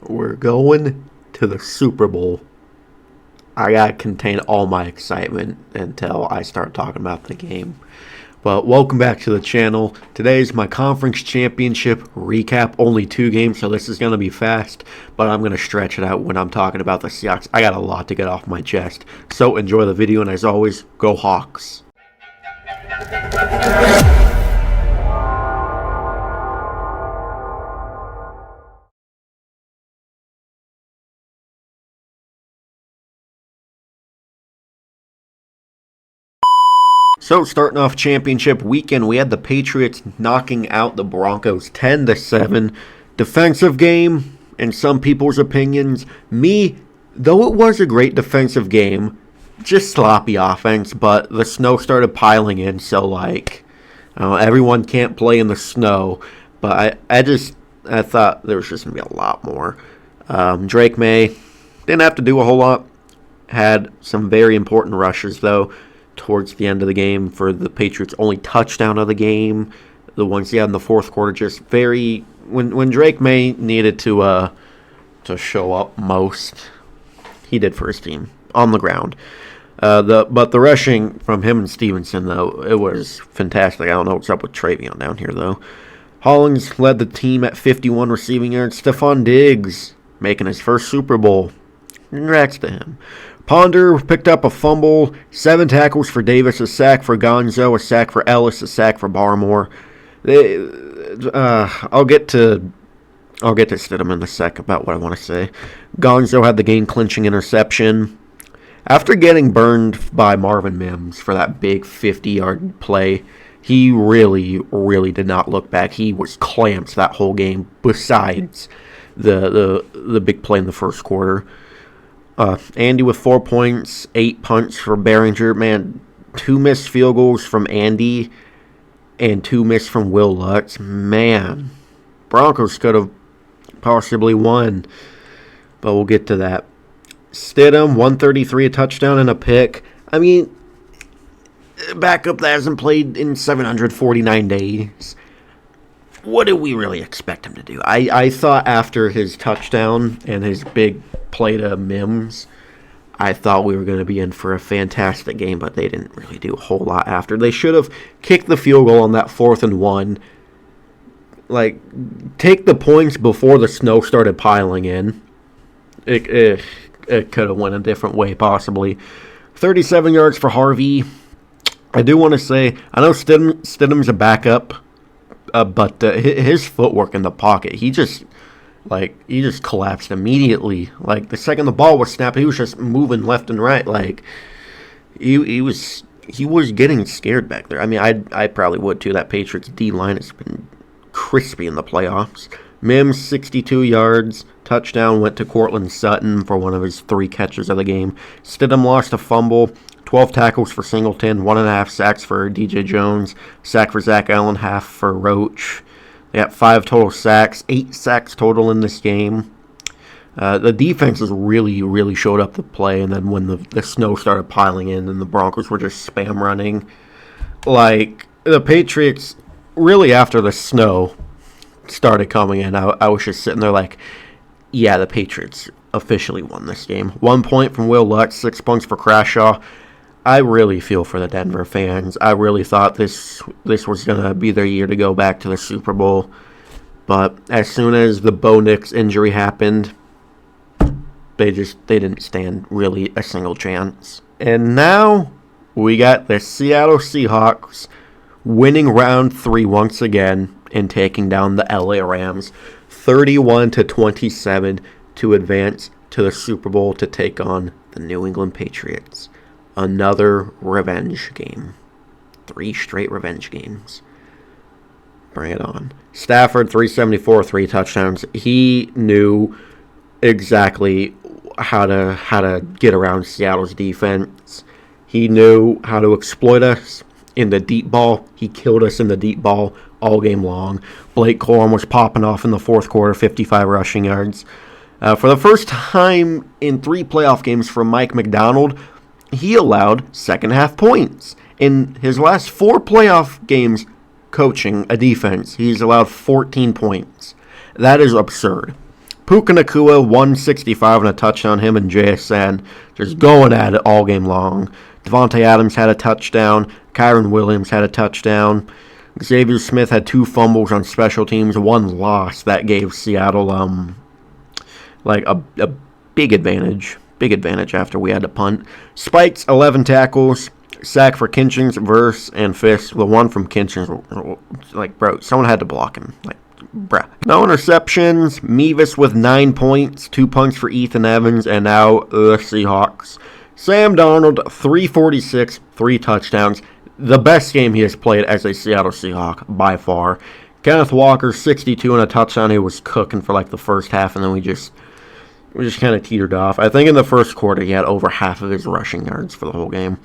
We're going to the Super Bowl. I gotta contain all my excitement until I start talking about the game. But welcome back to the channel. Today is my conference championship recap. Only 2 games, so this is going to be fast. But I'm going to stretch it out when I'm talking about the Seahawks. I got a lot to get off my chest. So enjoy the video, and as always, go Hawks. So starting off championship weekend, we had the Patriots knocking out the Broncos 10-7. Defensive game, in some people's opinions. Though it was a great defensive game, just sloppy offense, but the snow started piling in, so everyone can't play in the snow. But I thought there was just going to be a lot more. Drake May didn't have to do a whole lot. Had some very important rushes, though, towards the end of the game for the Patriots' only touchdown of the game. The ones he had in the fourth quarter, just very when Drake May needed to show up most, he did for his team on the ground. But the rushing from him and Stevenson, though, it was fantastic. I don't know what's up with Travion down here, though. Hollins led the team at 51 receiving yards. Stephon Diggs making his first Super Bowl. Congrats to him. Ponder picked up a fumble, 7 tackles for Davis, a sack for Gonzo, a sack for Ellis, a sack for Barmore. I'll get to Stidham in a sec about what I want to say. Gonzo had the game-clinching interception. After getting burned by Marvin Mims for that big 50-yard play, he really, really did not look back. He was clamped that whole game, besides the big play in the first quarter. Andy with 4 points, 8 punts for Behringer. Man, 2 missed field goals from Andy and 2 missed from Will Lutz. Man, Broncos could have possibly won, but we'll get to that. Stidham, 133, a touchdown and a pick. I mean, backup that hasn't played in 749 days. What did we really expect him to do? I thought after his touchdown and his big play to Mims, I thought we were going to be in for a fantastic game, but they didn't really do a whole lot after. They should have kicked the field goal on that 4th and 1. Take the points before the snow started piling in. It could have went a different way, possibly. 37 yards for Harvey. I do want to say, I know Stidham's a backup, but his footwork in the pocket, he just collapsed immediately. The second the ball was snapped, he was just moving left and right. He was getting scared back there. I mean, I probably would too. That Patriots D-line has been crispy in the playoffs. Mims, 62 yards. Touchdown went to Courtland Sutton for one of his 3 catches of the game. Stidham lost a fumble. 12 tackles for Singleton, 1.5 sacks for DJ Jones, sack for Zach Allen, half for Roach. They got 5 total sacks, 8 sacks total in this game. The defenses really, really showed up to play, and then when the snow started piling in and the Broncos were just spam running, the Patriots, really after the snow started coming in, I was just sitting there yeah, the Patriots officially won this game. 1 point from Will Lutz, 6 points for Crashaw. I really feel for the Denver fans. I really thought this was going to be their year to go back to the Super Bowl. But as soon as the Bo Nix injury happened, they didn't stand really a single chance. And now we got the Seattle Seahawks winning round 3 once again and taking down the LA Rams 31-27 to advance to the Super Bowl to take on the New England Patriots. Another revenge game. 3 straight revenge games. Bring it on. Stafford, 374, 3 touchdowns. He knew exactly how to get around Seattle's defense. He knew how to exploit us in the deep ball. He killed us in the deep ball all game long. Blake Corum was popping off in the fourth quarter, 55 rushing yards. For the first time in 3 playoff games from Mike McDonald, he allowed second-half points. In his last 4 playoff games coaching a defense, he's allowed 14 points. That is absurd. Puka Nacua, 165 and a touchdown. Him and JSN just going at it all game long. Devontae Adams had a touchdown. Kyron Williams had a touchdown. Xavier Smith had 2 fumbles on special teams, 1 loss. That gave Seattle like a big advantage. Big advantage after we had to punt. Spikes, 11 tackles. Sack for Kinchins, Verse, and Fisk. The one from Kinchins, like, bro, someone had to block him. Like, bruh. No interceptions. Mevis with 9 points. 2 punts for Ethan Evans. And now the Seahawks. Sam Darnold, 346, 3 touchdowns. The best game he has played as a Seattle Seahawk, by far. Kenneth Walker, 62 and a touchdown. He was cooking for like the first half, and then we just kind of teetered off. I think in the first quarter he had over half of his rushing yards for the whole game.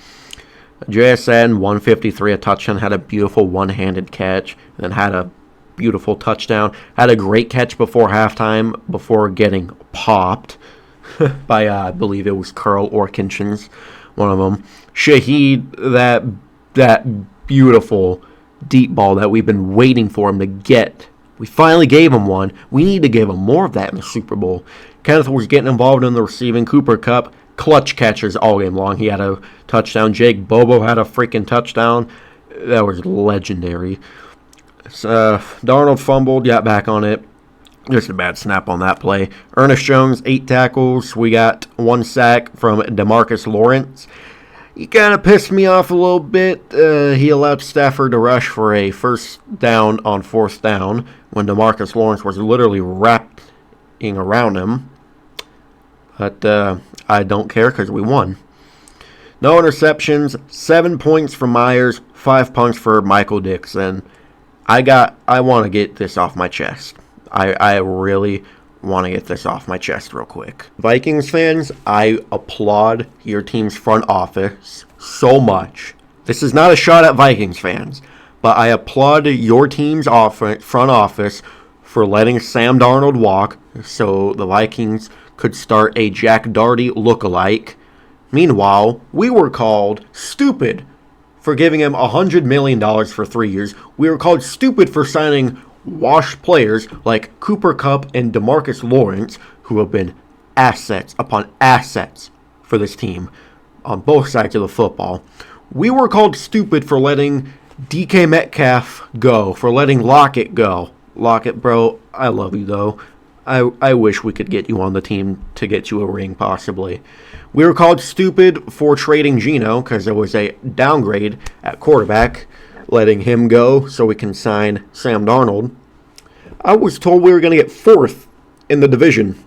JSN, 153, a touchdown, had a beautiful one-handed catch, and then had a beautiful touchdown. Had a great catch before halftime, before getting popped by, I believe it was Curl or Kinchins, one of them. Shaheed, that beautiful deep ball that we've been waiting for him to get. We finally gave him one. We need to give him more of that in the Super Bowl. Kenneth was getting involved in the receiving. Cooper Kupp, clutch catches all game long. He had a touchdown. Jake Bobo had a freaking touchdown. That was legendary. Darnold fumbled, got back on it. Just a bad snap on that play. Ernest Jones, 8 tackles. We got 1 sack from DeMarcus Lawrence. He kind of pissed me off a little bit. He allowed Stafford to rush for a first down on 4th down when DeMarcus Lawrence was literally wrapping around him. But I don't care because we won. No interceptions. 7 points for Myers. 5 punts for Michael Dixon. I want to get this off my chest. I really want to get this off my chest real quick. Vikings fans, I applaud your team's front office so much. This is not a shot at Vikings fans, but I applaud your team's front office for letting Sam Darnold walk so the Vikings could start a Jack Doherty lookalike. Meanwhile, we were called stupid for giving him $100 million for 3 years. We were called stupid for signing washed players like Cooper Kupp and DeMarcus Lawrence, who have been assets upon assets for this team on both sides of the football. We were called stupid for letting DK Metcalf go, for letting Lockett go. Lockett, bro, I love you, though. I wish we could get you on the team to get you a ring, possibly. We were called stupid for trading Geno because it was a downgrade at quarterback, letting him go so we can sign Sam Darnold. I was told we were going to get 4th in the division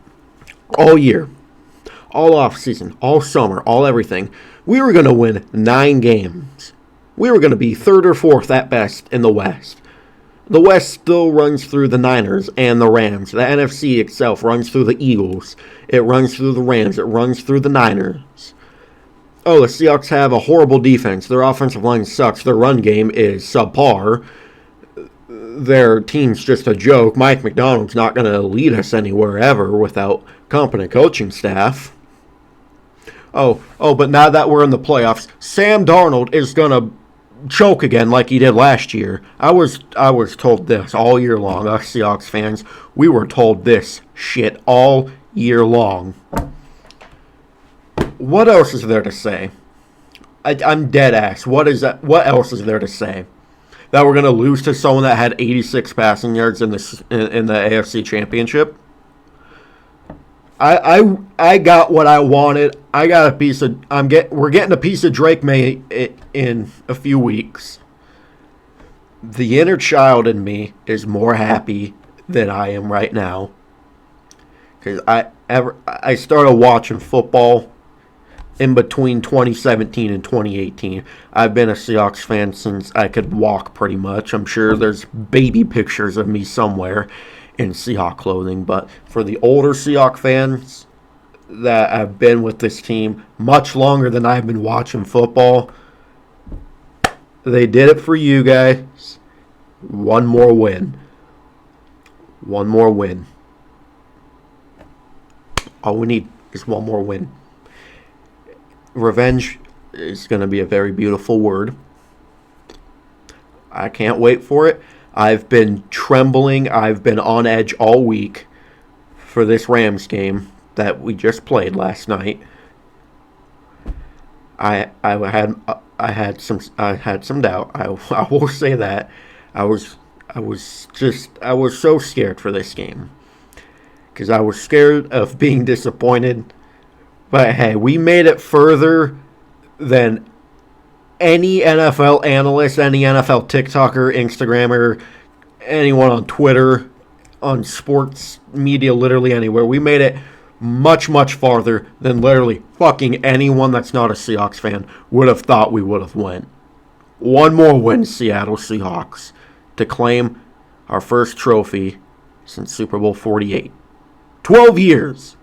all year, all offseason, all summer, all everything. We were going to win 9 games. We were going to be 3rd or 4th at best in the West. The West still runs through the Niners and the Rams. The NFC itself runs through the Eagles. It runs through the Rams. It runs through the Niners. Oh, the Seahawks have a horrible defense. Their offensive line sucks. Their run game is subpar. Their team's just a joke. Mike McDonald's not going to lead us anywhere ever without competent coaching staff. Oh, but now that we're in the playoffs, Sam Darnold is going to choke again like he did last year. I was told this all year long. Us Seahawks fans, we were told this shit all year long. What else is there to say? I'm dead ass. What else is there to say? That we're gonna lose to someone that had 86 passing yards in the AFC Championship? I got what I wanted. I got a piece of. We're getting a piece of Drake May in a few weeks. The inner child in me is more happy than I am right now. Because I started watching football in between 2017 and 2018. I've been a Seahawks fan since I could walk pretty much. I'm sure there's baby pictures of me somewhere in Seahawk clothing. But for the older Seahawk fans that have been with this team much longer than I've been watching football, they did it for you guys. One more win. One more win. All we need is one more win. Revenge is going to be a very beautiful word. I can't wait for it. I've been trembling. I've been on edge all week for this Rams game that we just played last night. I had some doubt. I will say that I was so scared for this game because I was scared of being disappointed. But hey, we made it further than any NFL analyst, any NFL TikToker, Instagrammer, anyone on Twitter, on sports media, literally anywhere. We made it much, much farther than literally fucking anyone that's not a Seahawks fan would have thought we would have went. One more win, Seattle Seahawks, to claim our first trophy since Super Bowl 48. 12 years!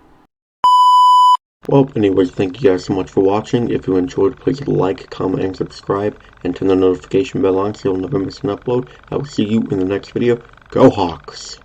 Well, anyways, thank you guys so much for watching. If you enjoyed, please like, comment, and subscribe, and turn the notification bell on so you'll never miss an upload. I will see you in the next video. Go Hawks!